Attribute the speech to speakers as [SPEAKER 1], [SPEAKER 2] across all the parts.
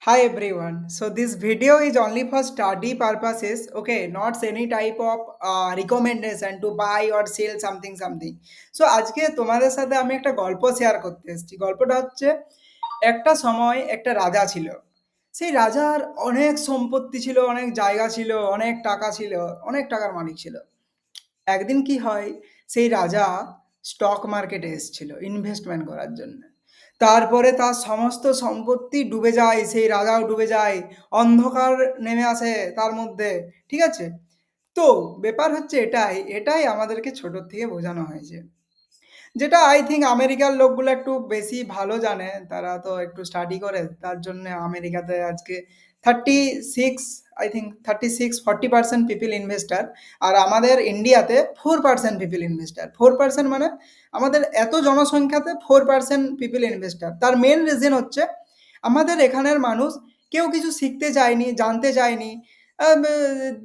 [SPEAKER 1] Hi everyone. So this video is only for study purposes. Okay, not any type of recommendation to buy or sell something. So আজকে তোমাদের সাথে আমি একটা গল্প share করতে এসেছি। গল্পটা হচ্ছে একটা সময় একটা রাজা ছিল। সেই রাজার অনেক সম্পত্তি ছিল, অনেক জায়গা ছিল, অনেক টাকা ছিল, অনেক টাকার মালিক ছিল। একদিন কি হয়, সেই রাজা স্টক মার্কেটে এসেছিল ইনভেস্টমেন্ট করার জন্য। তারপরে তার সমস্ত সম্পত্তি ডুবে যায়, সেই রাজাও ডুবে যায়, অন্ধকার নেমে আসে তার মধ্যে। ঠিক আছে? তো ব্যাপার হচ্ছে এটাই আমাদেরকে ছোটোর থেকে বোঝানো হয়েছে। যেটা আই থিংক আমেরিকার লোকগুলো একটু বেশি ভালো জানে। তারা তো একটু স্টাডি করে। তার জন্যে আমেরিকাতে আজকে 36 আই থিংক 36-40% পিপল ইনভেস্টার। আর আমাদের ইন্ডিয়াতে 4% পিপল ইনভেস্টার। 4% মানে আমাদের এত জনসংখ্যাতে 4% পিপল ইনভেস্টার। তার মেইন রিজন হচ্ছে আমাদের এখানের মানুষ কেউ কিছু শিখতে চায়নি, জানতে চায়নি। আম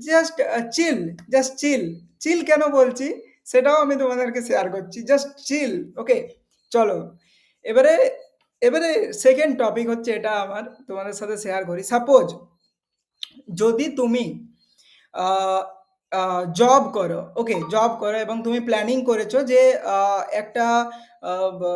[SPEAKER 1] জাস্ট চিল, জাস্ট চিল। চিল কেন বলছি? সেটাও আমি তোমাদেরকে শেয়ার করছি। জাস্ট চিল, ওকে? চলো। এবারে এবারে সেকেন্ড টপিক হচ্ছে এটা আমার তোমাদের সাথে শেয়ার করি। সাপোজ যদি তুমি আ আ জব করো, ওকে? জব করো এবং তুমি প্ল্যানিং করেছো যে একটা আ বা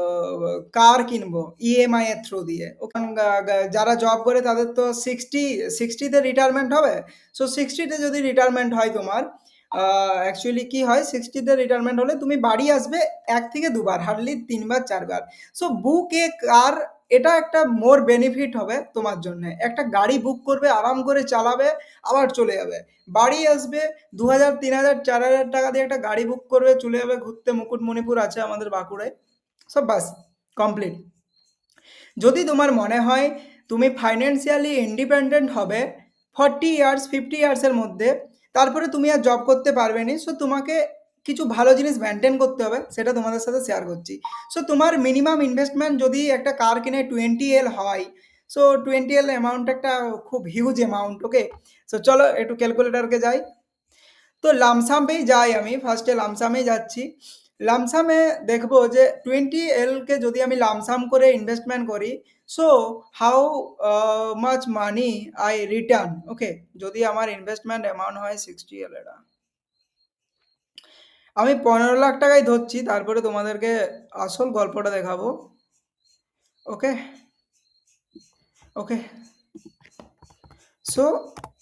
[SPEAKER 1] কার কিনবো ইএমআই এর থ্রু দিয়ে। ওখান গা গা যারা জব করে তাদের তো 60 তে রিটায়ারমেন্ট হবে। সো 60 তে যদি রিটায়ারমেন্ট হয় তোমার, আ অ্যাকচুয়ালি কি হয় 60 তে রিটায়ারমেন্ট হলে তুমি বাড়ি আসবে ১ থেকে ২ বার, হার্ডলি ৩ বার ৪ বার। সো বুক এ কার, এটা একটা মোর বেনিফিট হবে তোমার জন্যে। একটা গাড়ি বুক করবে, আরাম করে চালাবে, আবার চলে যাবে। বাড়ি আসবে ২,০০০, ৩,০০০, ৪,০০০ টাকা দিয়ে একটা গাড়ি বুক করবে, চলে যাবে ঘুরতে। মুকুটমণিপুর আছে আমাদের বাঁকুড়ায়। সব বাস কমপ্লিট। যদি তোমার মনে হয় তুমি ফাইন্যান্সিয়ালি ইন্ডিপেন্ডেন্ট হবে 40 ইয়ার্স, 50 ইয়ার্সের মধ্যে, তারপরে তুমি আর জব করতে পারবে নি। সো তোমাকে কিছু ভালো জিনিস মেইনটেইন করতে হবে, সেটা তোমাদের সাথে শেয়ার করছি। সো তোমার মিনিমাম ইনভেস্টমেন্ট যদি একটা কার কিনে 20L হয়, সো 20L অ্যামাউন্ট একটা খুব হিউজ অ্যামাউন্ট, ওকে? সো চলো একটু ক্যালকুলেটরকে যাই। তো লামসামেই যাই আমি। ফার্স্টে লামসামেই যাচ্ছি। লামসামে দেখবো যে 20L কে যদি আমি লামসাম করে ইনভেস্টমেন্ট করি, so how much money I return, okay? যদি আমার ইনভেস্টমেন্ট অ্যামাউন্ট হয় 60L, এটা আমি 15 লাখ টাকাই ধরছি, তারপরে তোমাদেরকে আসল গল্পটা দেখাবো। ওকে, ওকে। সো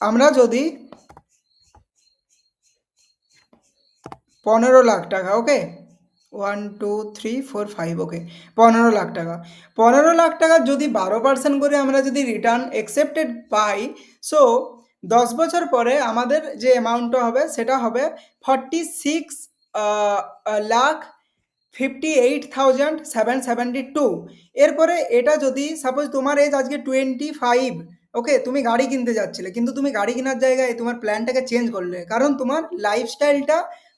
[SPEAKER 1] আমরা যদি 15 লাখ টাকা, ওকে? 1, 2, 3, 4, 5, ওকে? 15 লাখ টাকা। 15 লাখ টাকার যদি 12% করে আমরা যদি রিটার্ন অ্যাকসেপ্টেড পাই, সো 10 বছর পরে আমাদের যে অ্যামাউন্টটা হবে সেটা হবে 46 আ আ লাখ 58,772। এরপরে এটা যদি সাপোজ তোমার এজ আজকে 25, ওকে? তুমি গাড়ি কিনতে যাচ্ছিলে, কিন্তু তুমি গাড়ি কেনার জায়গায় তোমার প্ল্যানটাকে চেঞ্জ করলে। কারণ তোমার লাইফস্টাইলটা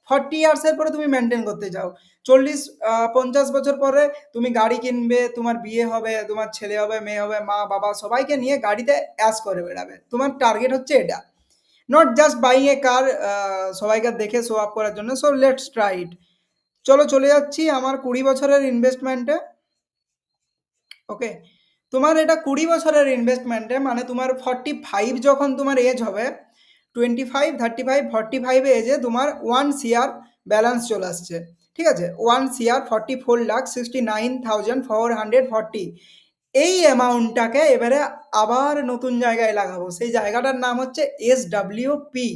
[SPEAKER 1] 40 ইয়ার্স এর পরে তুমি মেইনটেইন করতে চাও। 40 50 বছর পরে তুমি গাড়ি কিনবে, তোমার বিয়ে হবে, তোমার ছেলে হবে, মেয়ে হবে, মা-বাবা সবাইকে নিয়ে গাড়িতে অ্যাশ করে বেড়াবে। তোমার টার্গেট হচ্ছে এটা। নট জাস্ট বাইং এ কার সবাইকে দেখে শো অফ করার জন্য। So let's try it. চলো চলে যাচ্ছি আমার ২০ বছরের ইনভেস্টমেন্টে, ওকে? তোমার এটা ২০ বছরের ইনভেস্টমেন্টে মানে তোমার 45 যখন তোমার এজ হবে, 25, 35, 45 এজে তোমার 1 সিআর ব্যালেন্স চলে আসছে। ঠিক আছে? 1 সিআর 44,69,440। এই অ্যামাউন্টটাকে এবারে আবার নতুন জায়গায় লাগাবো। সেই জায়গাটার নাম হচ্ছে এসডব্লিউপি।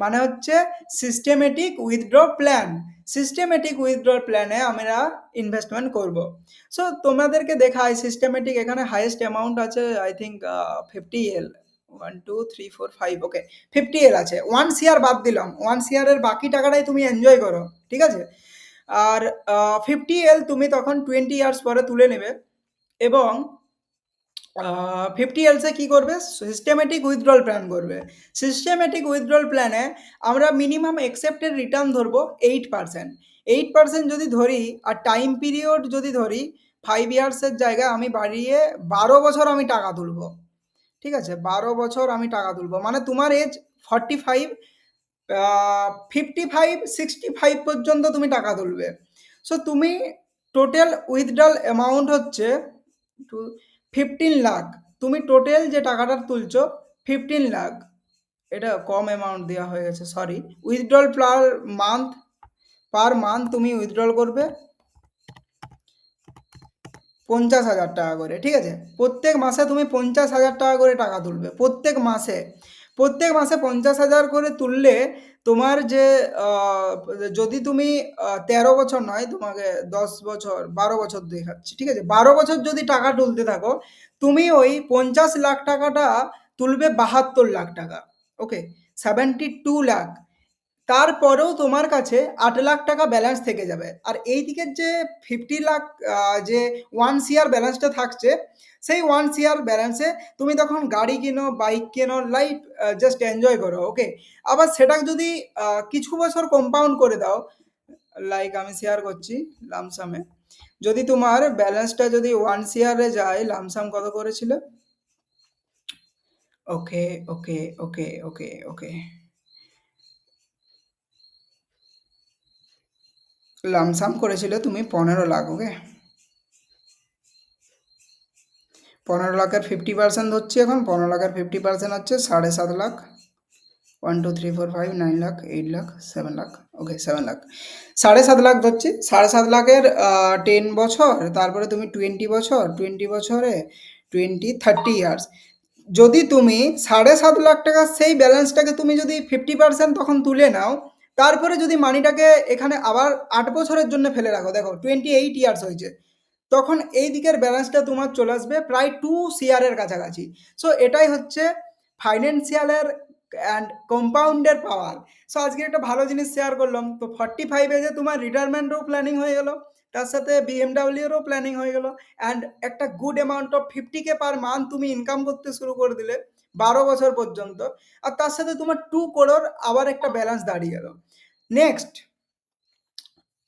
[SPEAKER 1] মানে হচ্ছে systematic withdraw plan. Systematic withdraw প্ল্যানে আমরা ইনভেস্টমেন্ট করব। সো তোমাদেরকে দেখাই সিস্টেমেটিক, এখানে হাইয়েস্ট অ্যামাউন্ট আছে I think 50L। 1, 2, 3, 4, 5, okay? 50L আছে। 1 সিআর বাদ দিলাম। 1 সিআরের বাকি টাকাটাই তুমি এনজয় করো। ঠিক আছে? আর 50L তুমি তখন 20 ইয়ার্স পরে তুলে নেবে এবং 50 এলসে কি করবে? সিস্টেমেটিক উইথড্রল প্ল্যান করবে। সিস্টেমেটিক উইথড্রল প্ল্যানে আমরা মিনিমাম অ্যাকসেপ্টেড রিটার্ন ধরবো 8%। 8% যদি ধরি আর টাইম পিরিয়ড যদি ধরি 5 ইয়ার্সের জায়গায় আমি বাড়িয়ে 12 বছর আমি টাকা তুলবো। ঠিক আছে? 12 বছর আমি টাকা তুলবো। মানে তোমার এজ 45, 55, 65 পর্যন্ত তুমি টাকা তুলবে। সো তুমি টোটাল উইথড্রল অ্যামাউন্ট হচ্ছে 15 লাখ। তুমি টোটাল যে টাকাটা তুলছো 15 লাখ, এটা কম অ্যামাউন্ট দেওয়া হয়ে গেছে, sorry. Withdrawal month per month তুমি উইথড্রল করবে 50,000 টাকা করে, ঠিক আছে? প্রত্যেক মাসে তুমি 50,000 টাকা করে টাকা তুলবে, প্রত্যেক মাসে। প্রত্যেক মাসে 50,000 করে তুললে তোমার যে যদি তুমি 13 বছর নয়, তোমাকে 10 বছর 12 বছর দেখাচ্ছি, ঠিক আছে? 12 বছর যদি টাকা তুলতে থাকো, তুমি ওই 50 লাখ টাকাটা তুলবে 72 লাখ টাকা, ওকে? 72 লাখ। তারপরেও তোমার কাছে 8 লাখ টাকা ব্যালেন্স থেকে যাবে। আর এই দিকের যে 50 লাখ যে 1 সিআর ব্যালেন্সটা থাকছে, সেই 1 সিআর ব্যালেন্সে তুমি তখন গাড়ি কিনো, বাইক কেনো, লাইফ জাস্ট এনজয় করো, ওকে? আবার সেটা যদি কিছু বছর কম্পাউন্ড করে দাও, লাইক আমি শেয়ার করছি লামসামে, যদি তোমার ব্যালেন্সটা যদি 1 সিআরে যায়, লামসাম কত করেছিল? ওকে, ওকে, ওকে, ওকে, ওকে। লামসাম করেছিলে তুমি 15 লাখ, ওকে? 15 লাখের 50% ধরছি এখন। 15 লাখের 50% হচ্ছে 7.5 লাখ। 1 2 3 4 5 9 লাখ, 8 লাখ, 7 লাখ, ওকে 7 লাখ। 7.5 লাখ ধরছি। 7.5 লাখের 10 বছর, তারপরে তুমি 20 বছর, 20 বছরে 30 ইয়ার্স। যদি তুমি 7.5 লাখ টাকা সেই ব্যালেন্সটাকে তুমি যদি 50% তখন তুলে নাও, তারপরে যদি মানিটাকে এখানে আবার 8 বছরের জন্য ফেলে রাখো, দেখো 28 ইয়ার্স হয়েছে, তখন এই দিকের ব্যালেন্সটা তোমার চলে আসবে প্রায় 2 সিআরের কাছাকাছি। সো এটাই হচ্ছে ফাইন্যান্সিয়ালের অ্যান্ড কম্পাউন্ডের পাওয়ার। সো আজকে একটা ভালো জিনিস শেয়ার করলাম। তো 45 এজে তোমার রিটায়ারমেন্টও প্ল্যানিং হয়ে গেল, তার সাথে বিএমডাব্লিউরও প্ল্যানিং হয়ে গেল, অ্যান্ড একটা good amount of 50K per month তুমি ইনকাম করতে শুরু করে দিলে 12 বছর পর্যন্ত। আর তার সাথে তোমার 2 crore আবার একটা ব্যালেন্স দাঁড়িয়ে গেল। নেক্সট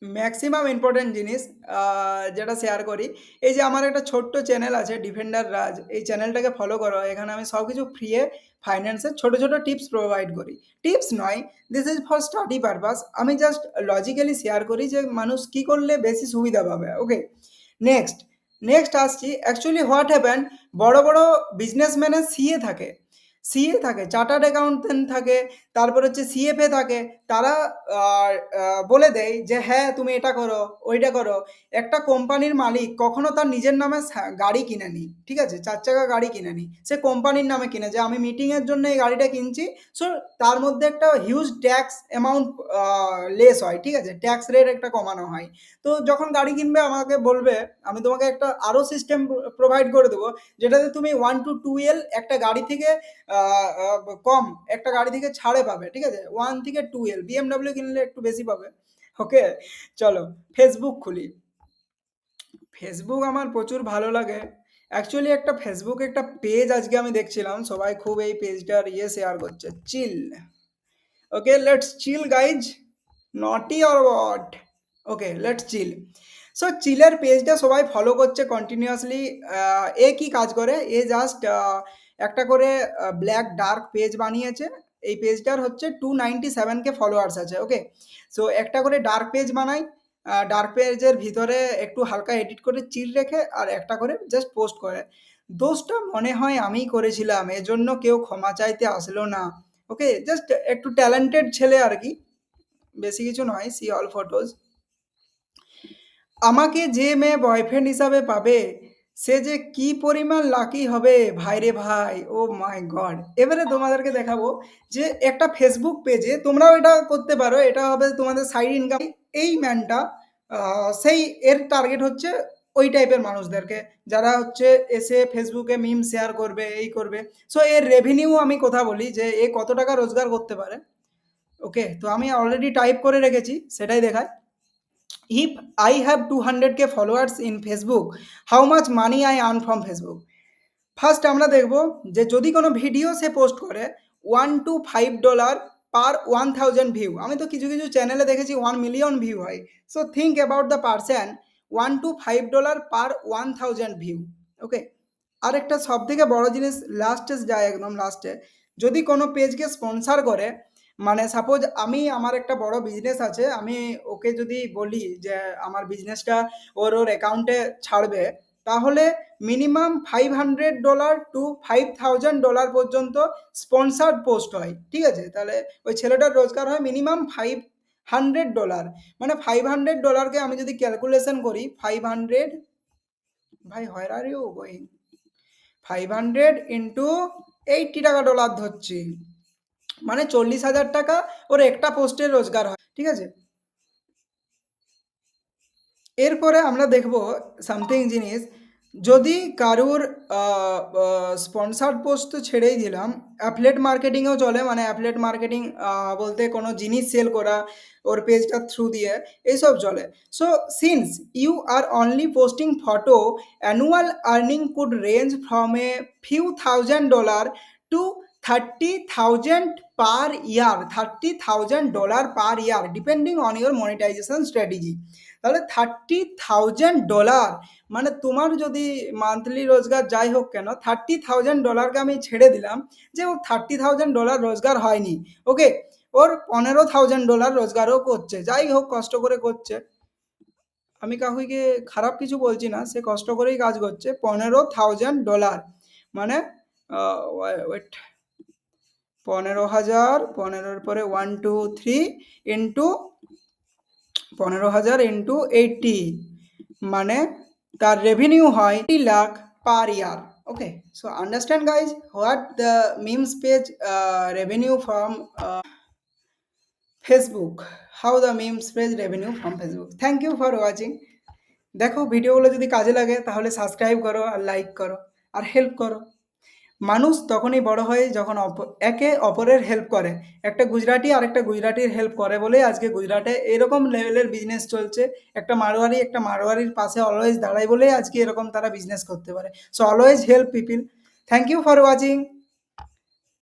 [SPEAKER 1] ম্যাক্সিমাম ইম্পর্টেন্ট জিনিস যেটা শেয়ার করি, এই যে আমার একটা ছোট্ট চ্যানেল আছে ডিফেন্ডার রাজ, এই চ্যানেলটাকে ফলো করো। এখানে আমি সব কিছু ফ্রিয়ে ফাইন্যান্সের ছোট ছোট টিপস প্রোভাইড করি। টিপস নয়, this is for study purpose. আমি জাস্ট লজিক্যালি শেয়ার করি যে মানুষ কী করলে বেশি সুবিধা পাবে, ওকে? নেক্সট নেক্সট আসছি, অ্যাকচুয়ালি হোয়াট হ্যাপেন, বড় বড় বিজনেসম্যানের সিএ থাকে, চার্টার্ড অ্যাকাউন্টেন্ট থাকে, তারপর হচ্ছে সিএফএ থাকে। তারা বলে দেয় যে হ্যাঁ তুমি এটা করো, ওইটা করো। একটা কোম্পানির মালিক কখনো তার নিজের নামে গাড়ি কিনেনি, ঠিক আছে? 4 চাকা গাড়ি কিনেনি, সে কোম্পানির নামে কিনে, যে আমি মিটিংয়ের জন্য এই গাড়িটা কিনছি। সো তার মধ্যে একটা হিউজ ট্যাক্স অ্যামাউন্ট লেস হয়, ঠিক আছে? ট্যাক্স রেট একটা কমানো হয়। তো যখন গাড়ি কিনবে আমাকে বলবে, আমি তোমাকে একটা আরও সিস্টেম প্রোভাইড করে দেবো, যেটাতে তুমি 1 to 2 একটা গাড়ি থেকে আহ, আহ, কম একটা গাড়ি থেকে ছাড়ে পাবে, ঠিক আছে? 1 থেকে 2 বিএমডাব্লিউ কিনলে একটু বেশি পাবে, ওকে? চলো ফেসবুক খুলি। ফেসবুক আমার প্রচুর ভালো লাগে। অ্যাকচুয়ালি একটা ফেসবুক একটা পেজ আজকে আমি দেখছিলাম, সবাই খুব এই পেজটার শেয়ার করছে, chill. Okay, let's chill guys, naughty or what? Okay, let's chill. So চিলের পেজটা সবাই ফলো করছে কন্টিনিউয়াসলি। এ কি কাজ করে, এ জাস্ট একটা করে ব্ল্যাক ডার্ক পেজ বানিয়েছে। এই পেজটার হচ্ছে 297K ফলোয়ার্স আছে, ওকে? সো একটা করে ডার্ক পেজ বানাই, ডার্ক পেজের ভিতরে একটু হালকা এডিট করে চিল রেখে আর একটা করে জাস্ট পোস্ট করে। দোষটা মনে হয় আমিই করেছিলাম, এজন্য কেউ ক্ষমা চাইতে আসলো না, ওকে? জাস্ট একটু ট্যালেন্টেড ছেলে আর কি, বেশি কিছু নয়। See all photos. আমাকে যে মেয়ে বয়ফ্রেন্ড হিসাবে পাবে, সে যে কি পরিমাণ লাকি হবে ভাই রে ভাই, ও মাই গড! এবারে তোমাদেরকে দেখাবো যে একটা ফেসবুক পেজে তোমরাও এটা করতে পারো, এটা হবে তোমাদের সাইড ইনকাম। এই ম্যানটা সেই এর টার্গেট হচ্ছে ওই টাইপের মানুষদেরকে, যারা হচ্ছে এসে ফেসবুকে মিম শেয়ার করবে, এই করবে। সো এর রেভিনিউ আমি কথা বলি যে এ কত টাকা রোজগার করতে পারে, ওকে? তো আমি অলরেডি টাইপ করে রেখেছি, সেটাই দেখায়। If I have 200K followers in Facebook, how much money I earn from Facebook? First আমরা দেখব যে যদি কোনো ভিডিও সে পোস্ট করে $1 to $5 পার 1000 ভিউ। আমি তো কিছু কিছু চ্যানেলে দেখেছি 1 মিলিয়ন ভিউ হয়। So think about the person, $1 to $5 per 1000 view, okay? আরেকটা সব থেকে বড় জিনিস লাস্টে যায়, একদম লাস্টে, যদি কোনো পেজকে স্পন্সার করে, মানে সাপোজ আমি আমার একটা বড় বিজনেস আছে, আমি ওকে যদি বলি যে আমার বিজনেসটা ওর অ্যাকাউন্টে ছাড়বে, তাহলে মিনিমাম $500 to $5,000 পর্যন্ত স্পন্সার্ড পোস্ট হয়, ঠিক আছে? তাহলে ওই ছেলেটার রোজগার হয় মিনিমাম $500, মানে $500কে আমি যদি ক্যালকুলেশন করি 500, ভাই হোয়ার আর ইউ গোয়িং, 500 ইন্টু 80 টাকা ডলার ধরছি, মানে 40,000 টাকা ওর একটা পোস্টের রোজগার হয়, ঠিক আছে? এরপরে আমরা দেখব সামথিং জিনিস, যদি কারুর স্পন্সার্ড পোস্ট তো ছেড়েই দিলাম, অ্যাফিলিয়েট মার্কেটিংয়েও চলে, মানে অ্যাফিলিয়েট মার্কেটিং বলতে কোনো জিনিস সেল করা ওর পেজটার থ্রু দিয়ে, এইসব চলে। So since you are only posting photo, annual earning could range from a few $1,000 to 30,000 per year, $30,000 per year, depending on your monetisation strategy. তাহলে $30,000, মানে তোমার যদি মান্থলি রোজগার যাই হোক কেন, $30,000কে আমি ছেড়ে দিলাম, যে ওর $30,000 রোজগার হয়নি, ওকে, ওর $15,000 রোজগারও করছে, যাই হোক কষ্ট করে করছে, আমি কাউকে খারাপ কিছু বলছি না, সে কষ্ট করেই কাজ করছে, $15,000, মানে ওয়েট, 15,000, 15-র পরে 1 2 3 ইন্টু 15,000 ইন্টু 80, মানে তার রেভিনিউ হয় 30 lakh per year, okay? So understand guys what the memes page revenue from Facebook, how the memes page revenue from Facebook. Thank you for watching. দেখো ভিডিওগুলো যদি কাজে লাগে তাহলে সাবস্ক্রাইব করো আর লাইক করো আর হেল্প করো। মানুষ তখনই বড় হয় যখন একে অপরের হেল্প করে। একটা গুজরাটি আরেকটা গুজরাটির হেল্প করে বলেই আজকে গুজরাটে এরকম লেভেলের বিজনেস চলছে। একটা মারোয়ারি একটা মারোয়ারির পাশে অলওয়েজ দাঁড়ায় বলেই আজকে এরকম তারা বিজনেস করতে পারে। So always help people. Thank you for watching.